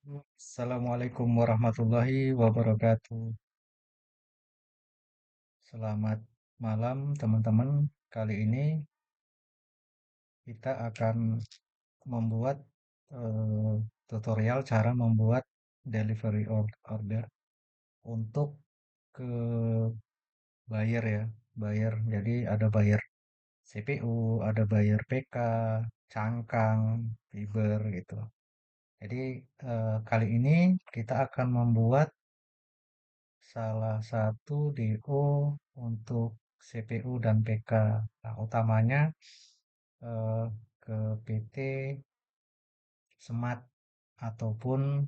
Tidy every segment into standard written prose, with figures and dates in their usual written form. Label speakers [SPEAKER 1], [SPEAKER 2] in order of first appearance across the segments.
[SPEAKER 1] Assalamualaikum warahmatullahi wabarakatuh. Selamat malam teman-teman. Kali ini kita akan membuat eh, tutorial cara membuat delivery order untuk ke buyer ya. Buyer. Jadi ada buyer CPU, ada buyer PK, cangkang, fiber gitu. Jadi kali ini kita akan membuat salah satu DO untuk CPU dan PK. Nah, utamanya eh, ke PT Semat ataupun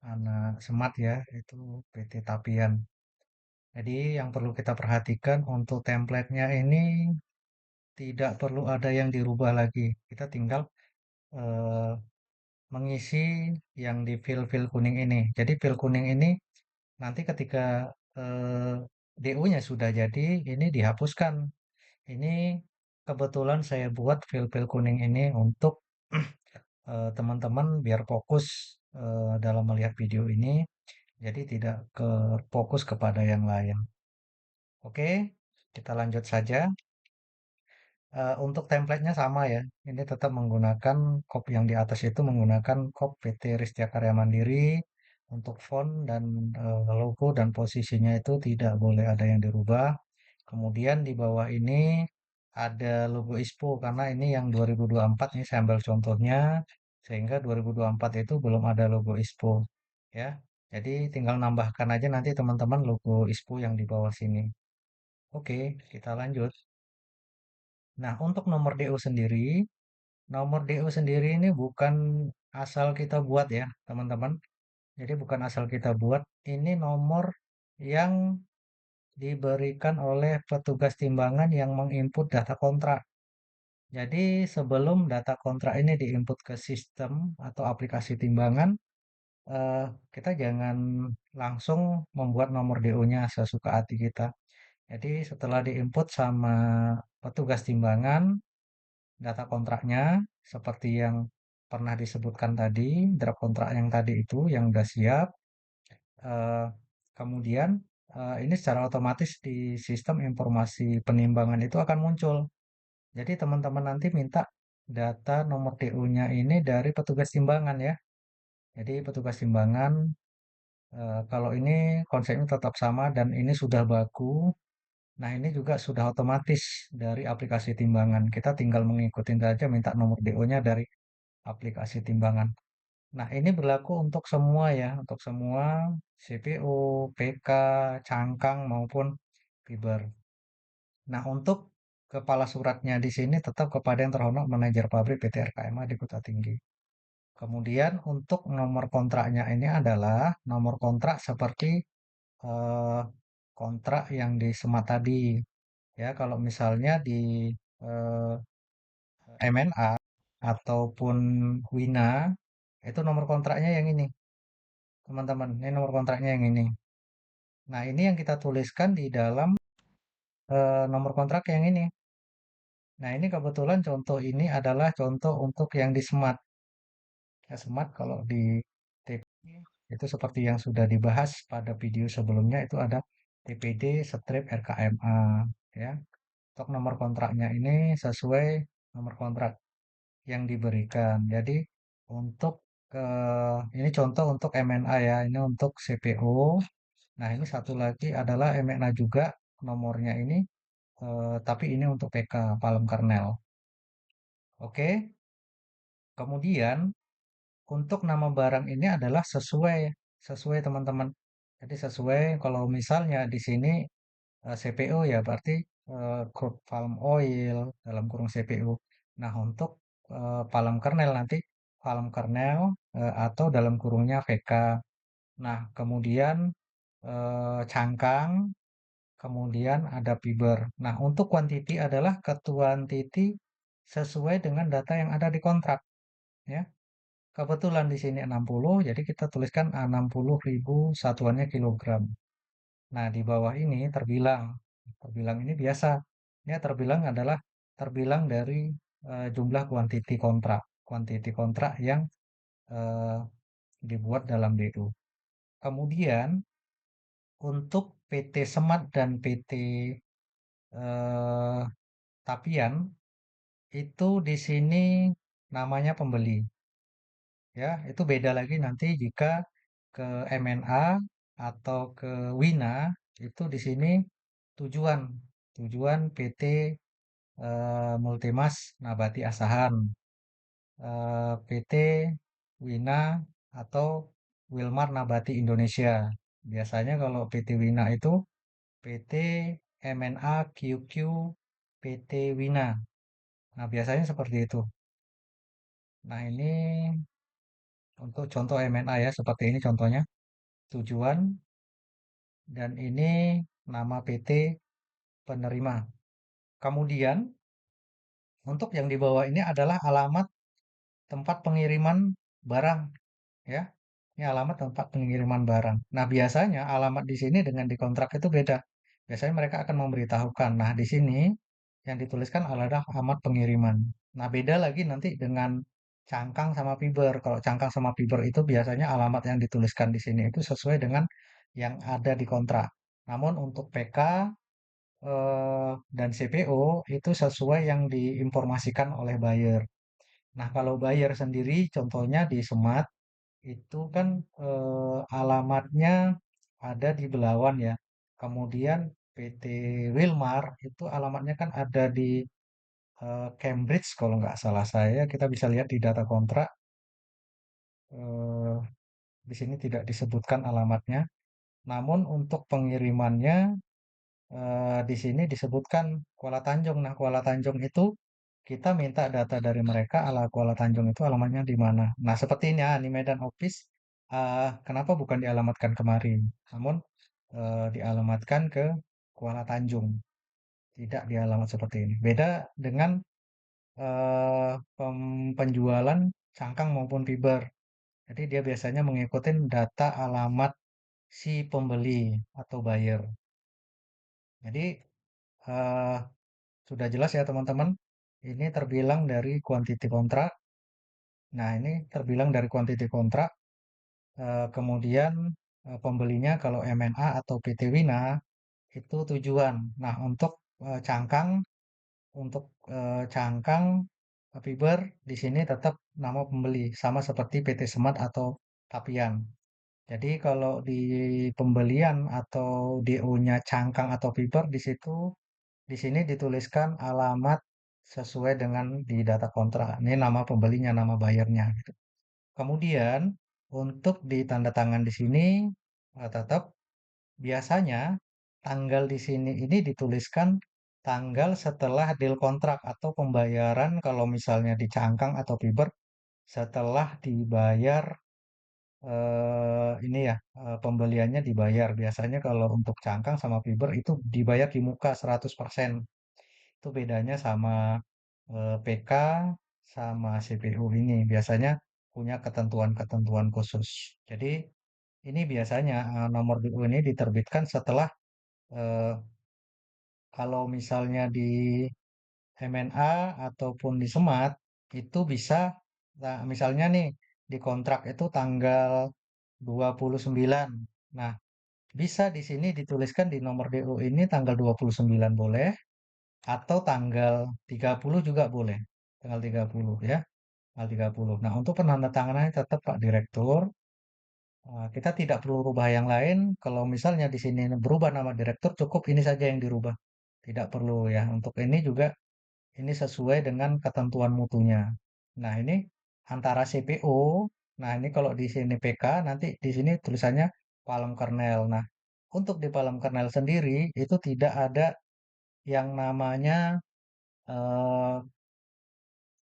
[SPEAKER 1] anak Semat ya, itu PT Tapian. Jadi yang perlu kita perhatikan untuk template-nya ini tidak perlu ada yang dirubah lagi. Kita tinggal eh, mengisi yang di fill-fill kuning ini. Jadi fill kuning ini nanti ketika DO-nya sudah jadi, ini dihapuskan. Ini kebetulan saya buat fil-fil kuning ini untuk teman-teman biar fokus dalam melihat video ini, jadi tidak fokus kepada yang lain. Oke, kita lanjut saja. Untuk template-nya sama ya. Ini tetap menggunakan kop yang di atas itu menggunakan kop PT Ristia Karya Mandiri untuk font dan logo dan posisinya itu tidak boleh ada yang dirubah. Kemudian di bawah ini ada logo ISPO karena ini yang 2024 ini saya ambil contohnya sehingga 2024 itu belum ada logo ISPO ya. Jadi tinggal nambahkan aja nanti teman-teman logo ISPO yang di bawah sini. Oke, kita lanjut. Nah, untuk nomor DO sendiri, nomor DO sendiri ini bukan asal kita buat ya, teman-teman. Jadi bukan asal kita buat, ini nomor yang diberikan oleh petugas timbangan yang menginput data kontrak. Jadi sebelum data kontrak ini diinput ke sistem atau aplikasi timbangan, eh, kita jangan langsung membuat nomor DO-nya sesuka hati kita. Jadi setelah diinput sama petugas timbangan, data kontraknya seperti yang pernah disebutkan tadi, draft kontrak yang tadi itu yang udah siap. eh, Kemudian ini secara otomatis di sistem informasi penimbangan itu akan muncul. Jadi teman-teman nanti minta data nomor DU-nya ini dari petugas timbangan ya. Jadi petugas timbangan kalau ini konsepnya tetap sama dan ini sudah baku. Nah, ini juga sudah otomatis dari aplikasi timbangan. Kita tinggal mengikuti saja minta nomor DO-nya dari aplikasi timbangan. Nah, ini berlaku untuk semua ya, untuk semua CPU, PK, cangkang maupun fiber. Nah, untuk kepala suratnya di sini tetap kepada yang terhormat manajer pabrik PT RKMA di Kota Tinggi. Kemudian untuk nomor kontraknya ini adalah nomor kontrak seperti eh, kontrak yang di Semat tadi. Ya, kalau misalnya di eh, MNA ataupun Wina, itu nomor kontraknya yang ini, teman-teman. Ini nomor kontraknya yang ini. Nah, ini yang kita tuliskan di dalam nomor kontrak yang ini. Nah, ini kebetulan contoh ini adalah contoh untuk yang di Smart. Ya, Smart kalau di TP itu seperti yang sudah dibahas pada video sebelumnya itu ada TPD strip RKMA ya. Untuk nomor kontraknya ini sesuai nomor kontrak yang diberikan. Jadi untuk ini contoh untuk MNA ya, ini untuk CPU. Nah, ini satu lagi adalah MNA juga nomornya ini, tapi ini untuk PK, Palem Kernel. Oke, kemudian untuk nama barang ini adalah sesuai, sesuai teman-teman. Jadi sesuai kalau misalnya di sini CPU ya berarti crude palm oil dalam kurung CPU. Nah, untuk palm kernel nanti palm kernel atau dalam kurungnya VK. Nah, kemudian cangkang, kemudian ada fiber. Nah, untuk quantity adalah quantity sesuai dengan data yang ada di kontrak, ya. Kebetulan di sini 60, jadi kita tuliskan 60.000 satuannya kilogram. Nah, di bawah ini terbilang. Terbilang ini biasa. Ya, terbilang adalah terbilang dari jumlah kuantiti kontrak. Kuantiti kontrak yang eh, dibuat dalam DO. Kemudian untuk PT Semat dan PT eh, Tapian itu di sini namanya pembeli. Ya, itu beda lagi nanti jika ke MNA atau ke Wina itu di sini tujuan tujuan PT Multimas Nabati Asahan, PT Wina atau Wilmar Nabati Indonesia. Biasanya kalau PT Wina itu PT MNA QQ PT Wina. Nah, biasanya seperti itu. Nah, ini untuk contoh MNA ya, seperti ini contohnya. Tujuan dan ini nama PT penerima. Kemudian untuk yang di bawah ini adalah alamat tempat pengiriman barang ya. Ini alamat tempat pengiriman barang. Nah, biasanya alamat di sini dengan di kontrak itu beda. Biasanya mereka akan memberitahukan. Nah, di sini yang dituliskan adalah alamat pengiriman. Nah, beda lagi nanti dengan cangkang sama fiber. Kalau cangkang sama fiber itu biasanya alamat yang dituliskan di sini itu sesuai dengan yang ada di kontrak. Namun untuk PK dan CPO itu sesuai yang diinformasikan oleh buyer. Nah, kalau buyer sendiri contohnya di Semat itu kan alamatnya ada di Belawan ya. Kemudian PT Wilmar itu alamatnya kan ada di Cambridge kalau nggak salah saya. Kita bisa lihat di data kontrak. eh, di sini tidak disebutkan alamatnya. Namun untuk pengirimannya di sini disebutkan Kuala Tanjung. Nah, Kuala Tanjung itu kita minta data dari mereka ala Kuala Tanjung itu alamatnya di mana. Nah, seperti ini ya, di Medan Office, kenapa bukan dialamatkan kemari, namun dialamatkan ke Kuala Tanjung, tidak dialamat seperti ini. Beda dengan penjualan cangkang maupun fiber. Jadi dia biasanya mengikuti data alamat si pembeli atau buyer. Jadi eh, sudah jelas ya teman-teman. Ini terbilang dari quantity kontrak. Nah, ini terbilang dari quantity kontrak. Kemudian pembelinya kalau MNA atau PT Wina itu tujuan. Nah, untuk cangkang fiber di sini tetap nama pembeli sama seperti PT Semat atau Tapian. Jadi kalau di pembelian atau DO-nya cangkang atau fiber di sini dituliskan alamat sesuai dengan di data kontrak. Ini nama pembelinya, nama bayarnya gitu. Kemudian untuk di tanda tangan di sini tetap biasanya tanggal di sini ini dituliskan tanggal setelah deal kontrak atau pembayaran kalau misalnya di cangkang atau fiber setelah dibayar ini ya pembeliannya dibayar. Biasanya kalau untuk cangkang sama fiber itu dibayar di muka 100%. Itu bedanya sama PK sama CPU ini biasanya punya ketentuan-ketentuan khusus. Jadi ini biasanya nomor DU ini diterbitkan setelah eh, kalau misalnya di MNA ataupun di Semat itu bisa nah, misalnya nih di kontrak itu tanggal 29. Nah, bisa di sini dituliskan di nomor DU ini tanggal 29 boleh atau tanggal 30 juga boleh. Tanggal 30 ya. Tanggal 30. Nah, untuk penandatanganannya tetap Pak Direktur. Kita tidak perlu rubah yang lain. Kalau misalnya di sini berubah nama direktur, cukup ini saja yang dirubah. Tidak perlu ya. Untuk ini juga ini sesuai dengan ketentuan mutunya. Nah, ini antara CPO. Nah, ini kalau di sini PK, nanti di sini tulisannya palem kernel. Nah, untuk di palem kernel sendiri itu tidak ada yang namanya eh,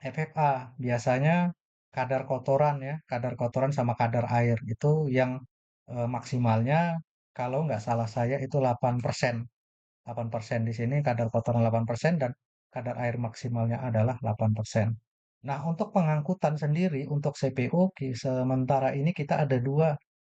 [SPEAKER 1] FFA. Biasanya kadar kotoran ya, kadar kotoran sama kadar air itu yang maksimalnya kalau nggak salah saya itu 8%. 8% di sini kadar kotoran 8% dan kadar air maksimalnya adalah 8%. Nah, untuk pengangkutan sendiri untuk CPO sementara ini kita ada dua,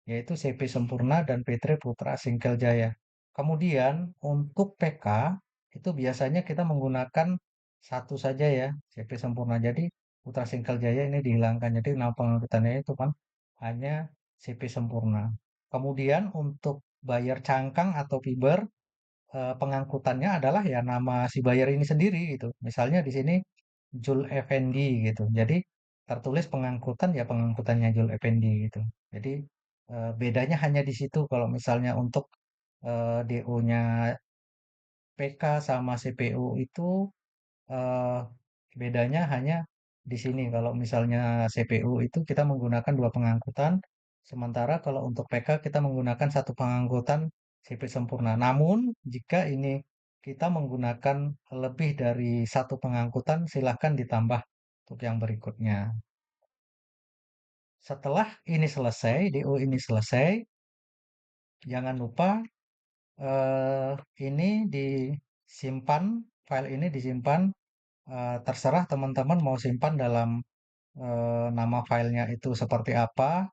[SPEAKER 1] yaitu CP Sempurna dan Petre Putra Singkel Jaya. Kemudian untuk PK itu biasanya kita menggunakan satu saja ya, CP Sempurna. Jadi Putra Singkel Jaya ini dihilangkan. Jadi nama pengangkutannya itu kan hanya CP sempurna. Kemudian untuk bayar cangkang atau fiber, pengangkutannya adalah ya nama si buyer ini sendiri gitu. Misalnya di sini Jul Effendi gitu. Jadi tertulis pengangkutan ya pengangkutannya Jul Effendi gitu. Jadi bedanya hanya di situ kalau misalnya untuk DO-nya PK sama CPU itu eh, bedanya hanya di sini. Kalau misalnya CPU itu kita menggunakan dua pengangkutan, sementara kalau untuk PK kita menggunakan satu pengangkutan CP sempurna. Namun jika ini kita menggunakan lebih dari satu pengangkutan, silahkan ditambah untuk yang berikutnya. Setelah ini selesai, DO ini selesai, jangan lupa eh, ini disimpan, file ini disimpan. Terserah teman-teman mau simpan dalam nama filenya itu seperti apa,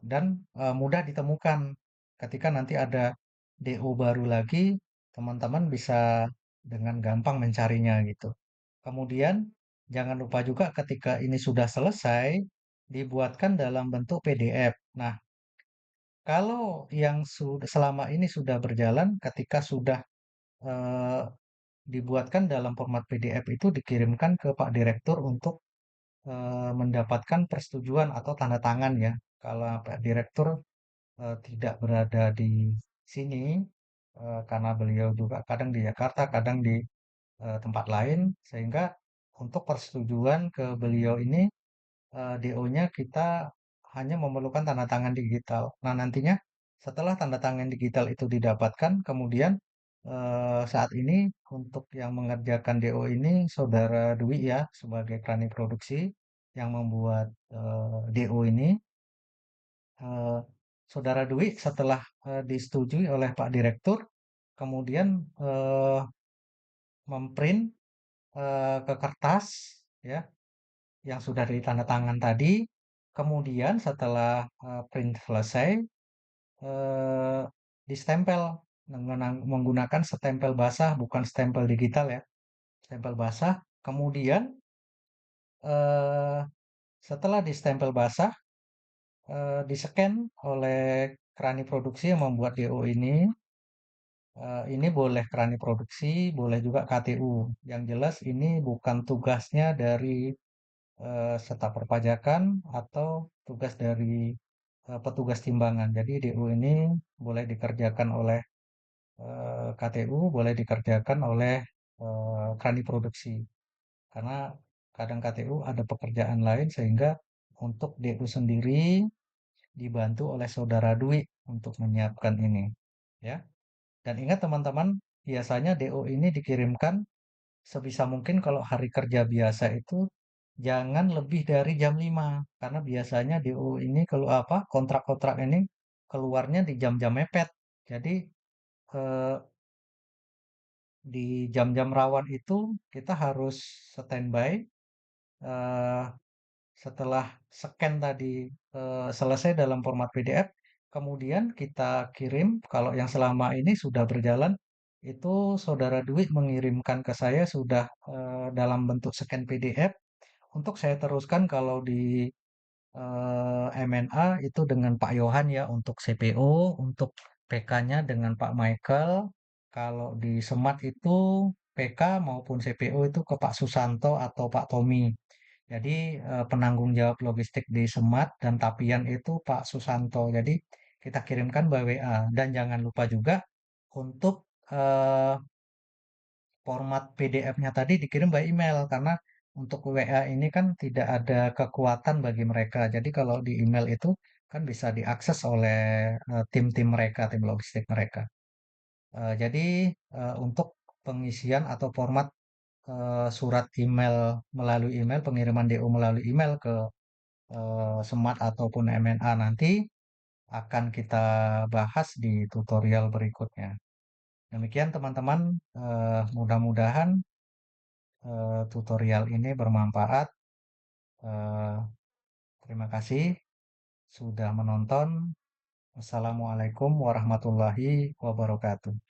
[SPEAKER 1] dan mudah ditemukan. Ketika nanti ada DO baru lagi, teman-teman bisa dengan gampang mencarinya gitu. Kemudian jangan lupa juga ketika ini sudah selesai, dibuatkan dalam bentuk PDF. Nah, kalau yang sudah selama ini sudah berjalan, ketika sudah eh, dibuatkan dalam format PDF itu dikirimkan ke Pak Direktur untuk mendapatkan persetujuan atau tanda tangan ya. Kalau Pak Direktur tidak berada di sini karena beliau juga kadang di Jakarta, kadang di tempat lain, sehingga untuk persetujuan ke beliau ini DO-nya kita hanya memerlukan tanda tangan digital. Nah, nantinya setelah tanda tangan digital itu didapatkan, kemudian saat ini untuk yang mengerjakan DO ini Saudara Dwi ya sebagai krani produksi yang membuat DO ini. Eh, Saudara Dwi setelah disetujui oleh Pak Direktur, kemudian memprint ke kertas ya yang sudah ditandatangan tadi. Kemudian setelah print selesai, eh, distempel menggunakan stempel basah, bukan stempel digital ya, stempel basah. Kemudian eh, setelah distempel basah, di-scan oleh krani produksi yang membuat DO ini. Ini boleh krani produksi, boleh juga KTU. Yang jelas ini bukan tugasnya dari staf perpajakan atau tugas dari petugas timbangan. Jadi DU ini boleh dikerjakan oleh KTU, boleh dikerjakan oleh krani produksi. Karena kadang KTU ada pekerjaan lain sehingga untuk DU sendiri dibantu oleh Saudara Dwi untuk menyiapkan ini. Ya. Dan ingat teman-teman, biasanya DO ini dikirimkan sebisa mungkin kalau hari kerja biasa itu jangan lebih dari jam 5 karena biasanya DO ini kalau apa kontrak-kontrak ini keluarnya di jam-jam mepet. Jadi eh, di jam-jam rawan itu kita harus standby eh, setelah scan tadi selesai dalam format PDF, kemudian kita kirim kalau yang selama ini sudah berjalan itu Saudara Dwi mengirimkan ke saya sudah dalam bentuk scan PDF untuk saya teruskan kalau di MNA itu dengan Pak Yohan ya untuk CPO, untuk PK-nya dengan Pak Michael. Kalau di Semat itu PK maupun CPO itu ke Pak Susanto atau Pak Tommy. Jadi penanggung jawab logistik di Semat dan Tapian itu Pak Susanto. Jadi kita kirimkan by WA dan jangan lupa juga untuk format PDF-nya tadi dikirim by email karena untuk WA ini kan tidak ada kekuatan bagi mereka. Jadi kalau di email itu kan bisa diakses oleh tim-tim mereka, tim logistik mereka. Jadi untuk pengisian atau format surat email melalui email, pengiriman DO melalui email ke Smart ataupun MNA nanti akan kita bahas di tutorial berikutnya. Demikian teman-teman, mudah-mudahan tutorial ini bermanfaat. Eh, Terima kasih sudah menonton. Wassalamualaikum warahmatullahi wabarakatuh.